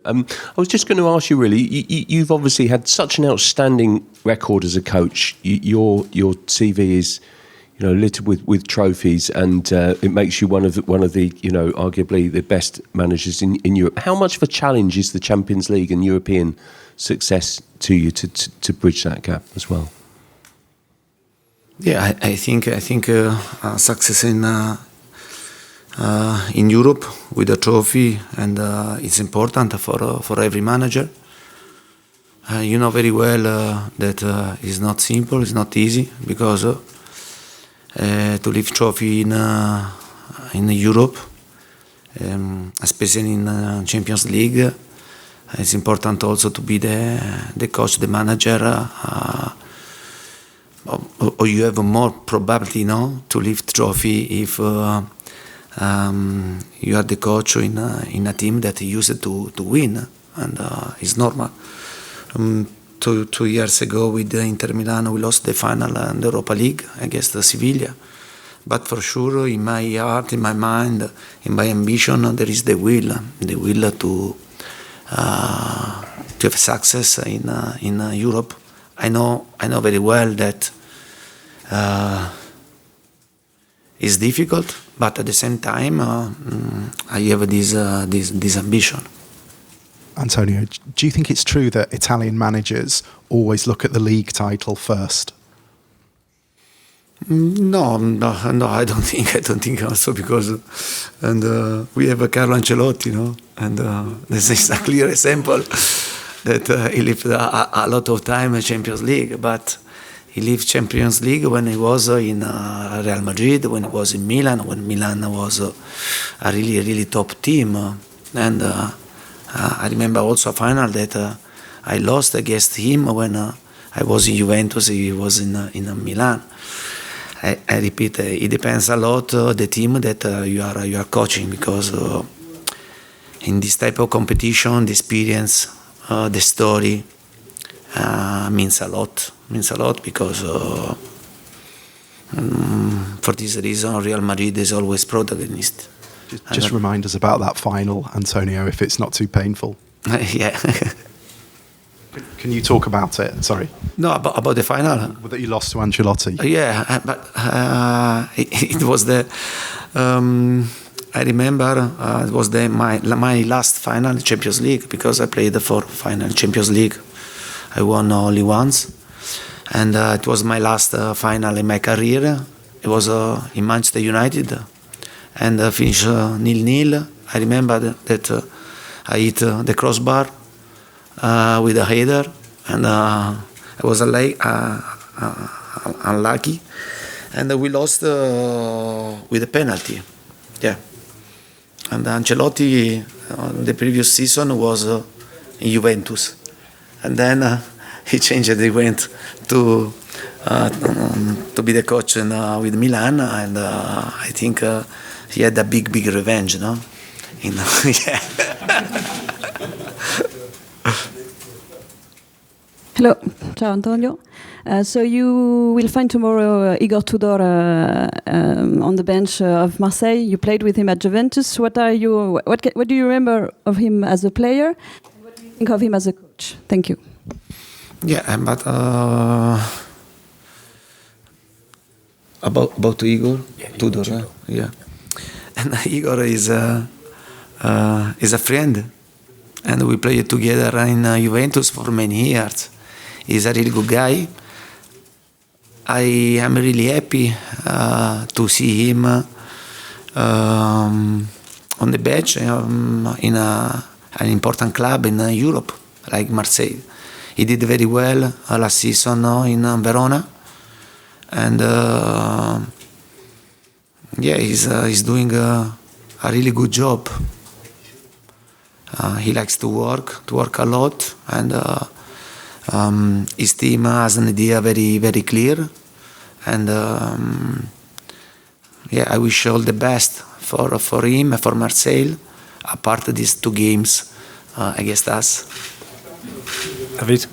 I was just going to ask you, really, you've obviously had such an outstanding record as a coach. Your CV is, littered with trophies, and it makes you one of the, arguably the best managers in Europe. How much of a challenge is the Champions League and European success to you to bridge that gap as well? Yeah, I think success in Europe with a trophy, and it's important for every manager. You know very well that it's not simple, it's not easy, because to lift trophy in Europe, especially in Champions League, it's important also to be the coach, the manager, or you have more probability to lift trophy if you are the coach in a team that used to win, and it's normal. 2 years ago with Inter Milan, we lost the final in the Europa League against Sevilla. But for sure, in my heart, in my mind, in my ambition, there is the will to have success in Europe. I know very well that it's difficult, but at the same time, I have this ambition. Antonio, do you think it's true that Italian managers always look at the league title first? No, I don't think also, because we have Carlo Ancelotti, and this is a clear example that he lived a lot of time in Champions League, but he lived Champions League when he was in Real Madrid, when he was in Milan, when Milan was a really top team, and I remember also a final that I lost against him when I was in Juventus, he was in Milan. I repeat, it depends a lot the team that you are coaching, because in this type of competition, the experience, the story means a lot. Because for this reason, Real Madrid is always protagonist. Just remind us about that final, Antonio, if it's not too painful. Yeah. Can you talk about it? Sorry. No, about the final. That you lost to Ancelotti. Yeah, but it was the. I remember it was my last final in Champions League, because I played for final Champions League. I won only once, and it was my last final in my career. It was in Manchester United, and finished 0-0. I remember that I hit the crossbar with a header, and I was unlucky, and we lost with a penalty. Yeah, and Ancelotti the previous season was in Juventus, and then he changed. He went to be the coach with Milan, and I think he had a big revenge, yeah. Hello, ciao Antonio. So you will find tomorrow Igor Tudor on the bench of Marseille. You played with him at Juventus. What do you remember of him as a player? What do you think of him as a coach? Thank you. Yeah, but about Igor Tudor, yeah. And Igor is a friend, and we played together in Juventus for many years. He's a really good guy. I am really happy to see him on the bench in an important club in Europe, like Marseille. He did very well last season in Verona, and he's doing a really good job. He likes to work a lot, and his team has an idea very, very clear, and I wish all the best for him, for Marseille, apart of these 2 games against us. David?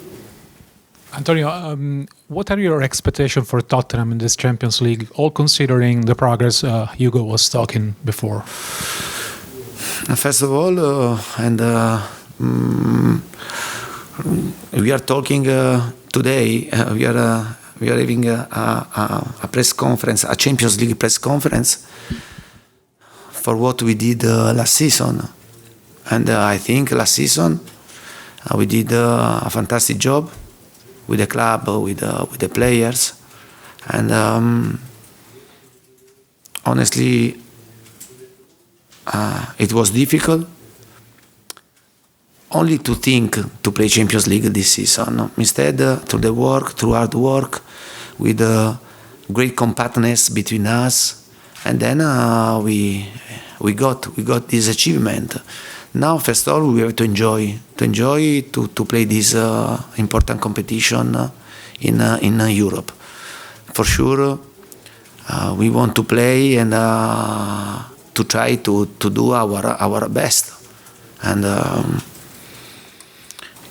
Antonio, what are your expectations for Tottenham in this Champions League, all considering the progress Hugo was talking before? First of all, and We are talking today. We are having a press conference, a Champions League press conference for what we did last season, and I think last season we did a fantastic job with the club, with the players, and honestly, it was difficult. Only to think to play Champions League this season. Instead, through the work, through hard work, with great compactness between us, and then we got this achievement. Now, first of all, we have to enjoy to play this important competition in Europe. For sure, we want to play and to try to do our best, and.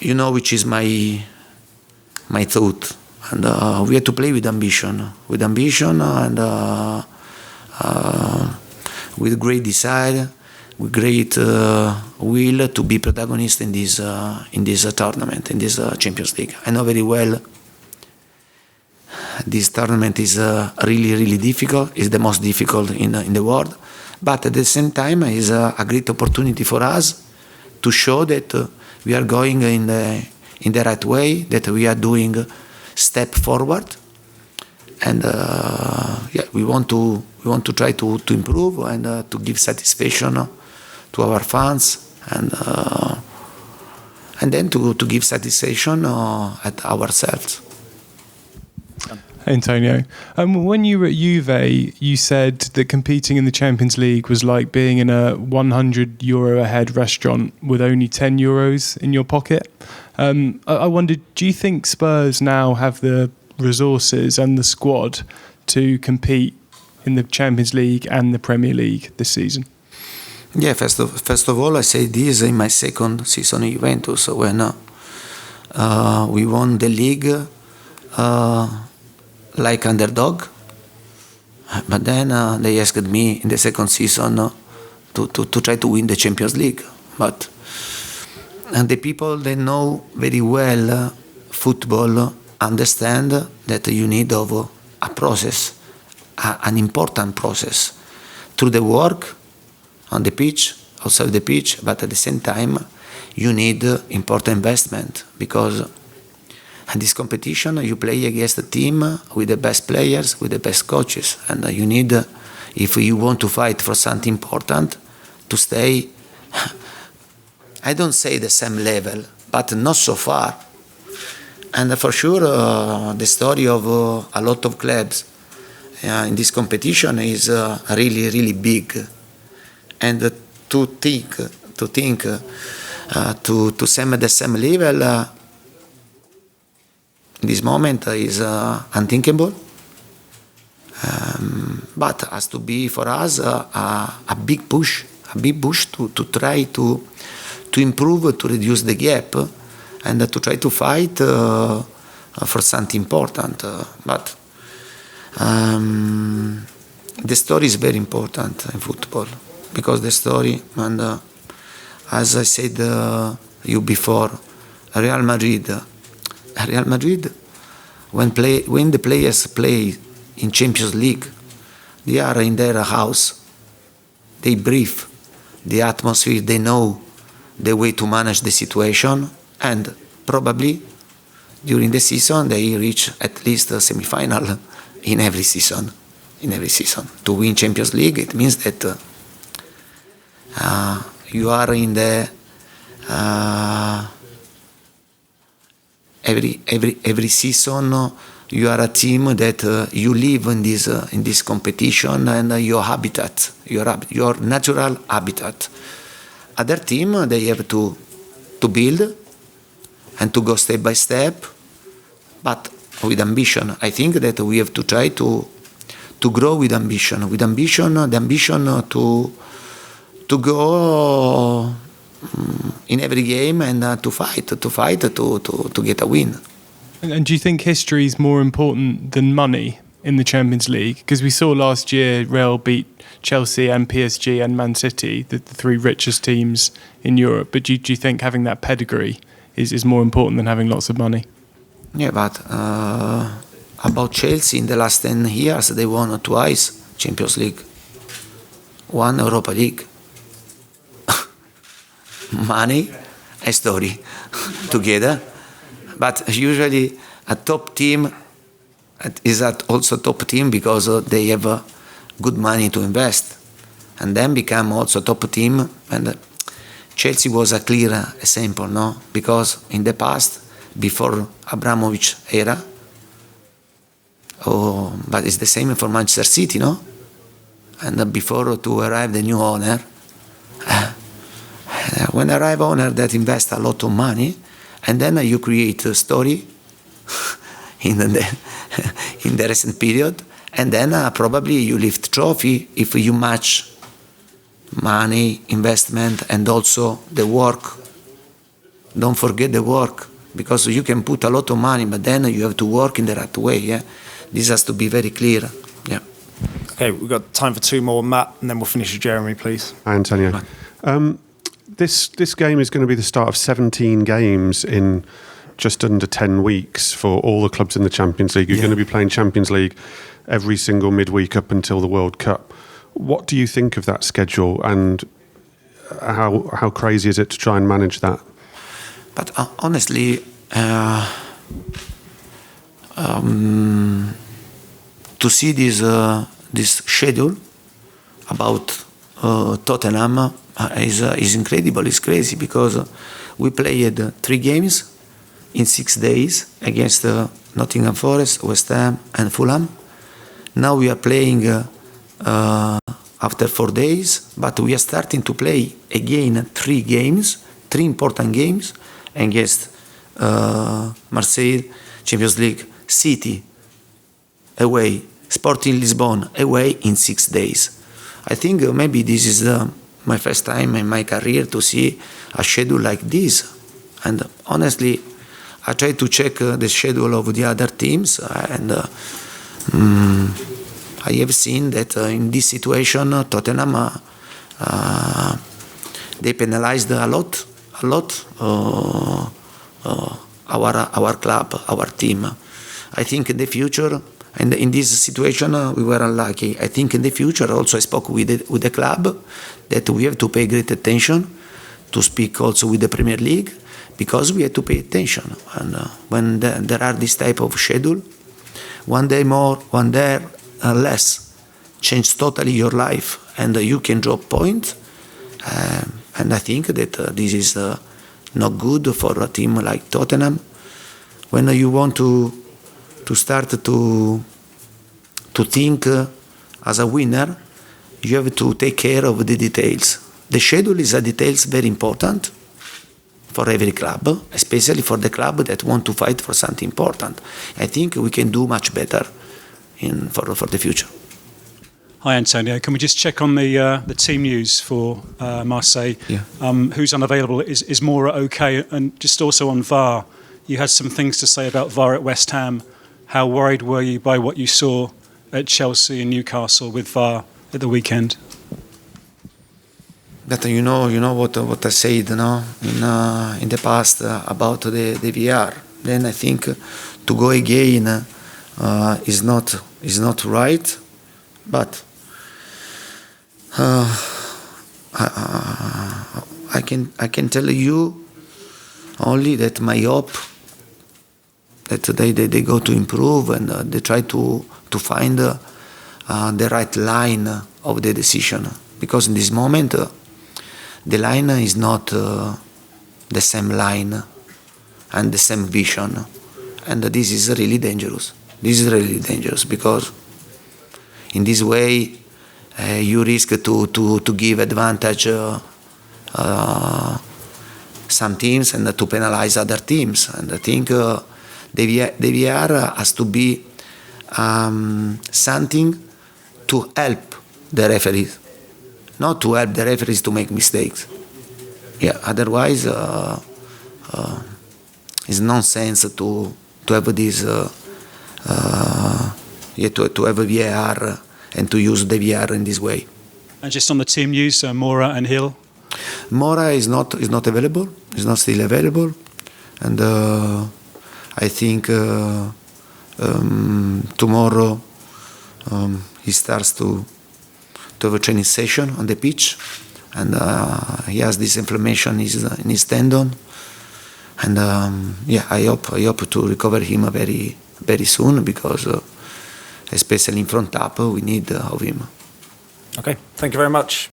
You know which is my thought, and we have to play with ambition, and with great desire, with great will to be protagonist in this tournament, in this Champions League. I know very well this tournament is really difficult. It's the most difficult in the world, but at the same time, is a great opportunity for us to show that. We are going in the right way, that we are doing step forward, and we want to try to improve and to give satisfaction to our fans, and then to give satisfaction at ourselves. Antonio, when you were at Juve, you said that competing in the Champions League was like being in a €100 a head restaurant with only €10 in your pocket. I wondered, do you think Spurs now have the resources and the squad to compete in the Champions League and the Premier League this season? Yeah, first of all, I say this in my second season in Juventus, when we won the league like underdog, but then they asked me in the second season to try to win the Champions League. But the people they know very well football understand that you need of a process, an important process, through the work on the pitch, outside the pitch, but at the same time you need important investment, because in this competition you play against a team with the best players, with the best coaches, and you need, if you want to fight for something important, to stay, I don't say the same level, but not so far. And for sure the story of a lot of clubs in this competition is really big, and to think to the same level in this moment is unthinkable, but has to be for us a big push to try to improve, to reduce the gap, and to try to fight for something important. But the story is very important in football, because the story, and as I said you before, Real Madrid, when the players play in Champions League, they are in their house, they breathe the atmosphere, they know the way to manage the situation, and probably during the season they reach at least a semi-final in every season. To win Champions League, it means that you are in the every season you are a team that you live in this competition, and your habitat, your natural habitat. Other team, they have to build and to go step by step, but with ambition. I think that we have to try to grow with ambition. The ambition to go in every game and to fight to get a win. And do you think history is more important than money in the Champions League? Because we saw last year Real beat Chelsea and PSG and Man City, the three richest teams in Europe. But do you think having that pedigree is more important than having lots of money? Yeah, but about Chelsea, in the last 10 years, they won twice Champions League, one Europa League. Money and story together. But usually a top team is also top team because they have good money to invest, and then become also top team. And Chelsea was a clear example, no? Because in the past, before Abramovich era, but it's the same for Manchester City, no? And before to arrive the new owner, when arrive owner that invest a lot of money, and then you create a story in the recent period, and then probably you lift trophy if you match money, investment, and also the work. Don't forget the work, because you can put a lot of money, but then you have to work in the right way. Yeah, this has to be very clear. Yeah. Okay, we've got time for two more, Matt, and then we'll finish with Jeremy, please. Hi, Antonio. This game is going to be the start of 17 games in just under 10 weeks for all the clubs in the Champions League. You're going to be playing Champions League every single midweek up until the World Cup. What do you think of that schedule, and how crazy is it to try and manage that? But honestly, to see this schedule about Tottenham is incredible. It's crazy because we played 3 games in 6 days against Nottingham Forest, West Ham, and Fulham. Now we are playing after 4 days, but we are starting to play again 3 games, 3 important games against Marseille, Champions League, City away, Sporting Lisbon away in 6 days. I think maybe this is my first time in my career to see a schedule like this. And honestly, I try to check the schedule of the other teams, and I have seen that in this situation, Tottenham, they penalized a lot our club, our team. I think in the future, and in this situation, we were unlucky. I think in the future, also I spoke with the club that we have to pay great attention to speak also with the Premier League, because we have to pay attention. And when there are this type of schedule, one day more, one day less, change totally your life, and you can drop points. And I think that this is not good for a team like Tottenham. When you want to start to think as a winner, you have to take care of the details. The schedule is a details very important for every club, especially for the club that want to fight for something important. I think we can do much better for the future. Hi Antonio, can we just check on the team news for Marseille? Yeah. Who's unavailable? Is Mora okay? And just also on VAR, you had some things to say about VAR at West Ham. How worried were you by what you saw at Chelsea and Newcastle with VAR at the weekend? But you know what I said, no, in the past about the VR. Then I think to go again is not right. But I can tell you only that my hope that they go to improve, and they try to find the right line of the decision, because in this moment the line is not the same line and the same vision, and this is really dangerous. This is really dangerous because in this way you risk to give advantage some teams and to penalize other teams. And I think the VR has to be something to help the referees, not to help the referees to make mistakes. Yeah, otherwise it's nonsense to have this to have a VAR and to use the VAR in this way. And just on the team news, Mora and Hill. Mora is not available. Is not still available, and I think tomorrow he starts to have a training session on the pitch, and he has this inflammation in his tendon, and I hope to recover him very very soon, because especially in front up we need of him. Okay, thank you very much.